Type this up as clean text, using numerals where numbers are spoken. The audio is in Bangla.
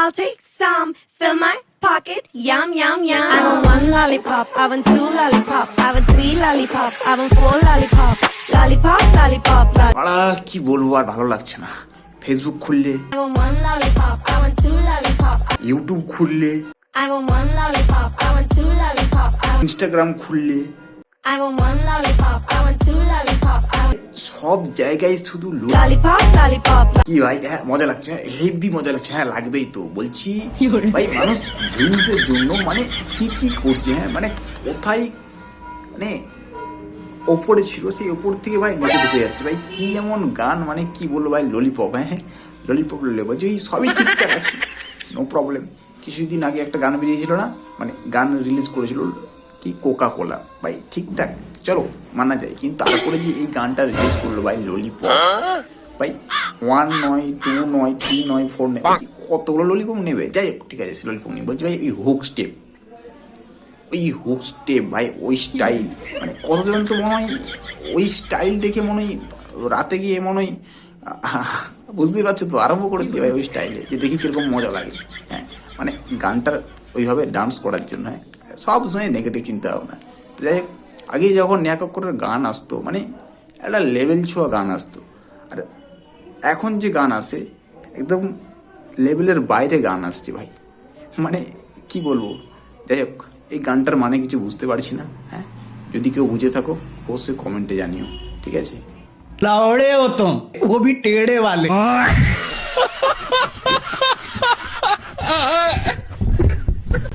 I'll take some, fill my pocket, yum, yum, yum. I want one lollipop, I want two lollipop, I want three lollipop, I want four lollipop. Lollipop, lollipop, lollipop. পাড়া কি বলবো, আর ভালো লাগছে না। ফেসবুক খুললে, I want one lollipop, I want two lollipop. YouTube খুললে, I want one lollipop, I want two lollipop. Instagram খুললে, I want one lollipop, I want two lollipop. সব জায়গায় শুধু Lollipop, lollipop. কি ভাই, হ্যাঁ মজা লাগছে, হেভি মজা লাগছে। হ্যাঁ লাগবেই তো, বলছি ভাই মানুষ ভিউজের জন্য মানে কি কি করছে। হ্যাঁ মানে কোথায় মানে ওপরে ছিল, সেই ওপর থেকে ভাই নিচে ঢুকে যাচ্ছে। ভাই কি এমন গান, মানে কি বলবো ভাই, ললিপপ। হ্যাঁ ললিপপ বলছে এই সবই ঠিকঠাক আছে, নো প্রবলেম। কিছুদিন আগে একটা গান বেরিয়েছিল না, মানে গান রিলিজ করেছিল কি কোকা কোলা, ভাই ঠিকঠাক চলো মানা যায়। কিন্তু তারপরে যে এই গানটা রিলিজ করলো ভাই ললিপপ, ভাই 1 নয় 2 নয় 3 নয় 4 নয়, কতগুলো ললিপপ নেবে। যাই হোক ঠিক আছে, সে ললিপপ নিয়ে বলছি ভাই ওই হুক স্টেপ ভাই, ওই স্টাইল মানে কতজন তো মনে হয় ওই স্টাইল দেখে মনে হয় রাতে গিয়ে মনে হয় বুঝতেই পারছো তো, আরম্ভ করে দিয়ে ভাই ওই স্টাইলে, যে দেখি কিরকম মজা লাগে। হ্যাঁ মানে গানটার ওইভাবে ডান্স করার জন্য। হ্যাঁ সব সময় নেগেটিভ চিন্তা ভাবনা। যাই হোক, আগে যখন ন্যাক করে গান আসতো মানে একটা লেভেল ছোঁয়া গান আসতো, আর এখন যে গান আসে একদম লেভেলের বাইরে গান আসছে ভাই, মানে কি বলবো। যাই হোক, এই গানটার মানে কিছু বুঝতে পারছি না। হ্যাঁ যদি কেউ বুঝে থাকো অবশ্যই কমেন্টে জানিও, ঠিক আছে। लौड़े हो तुम, वो भी टेढ़े वाले।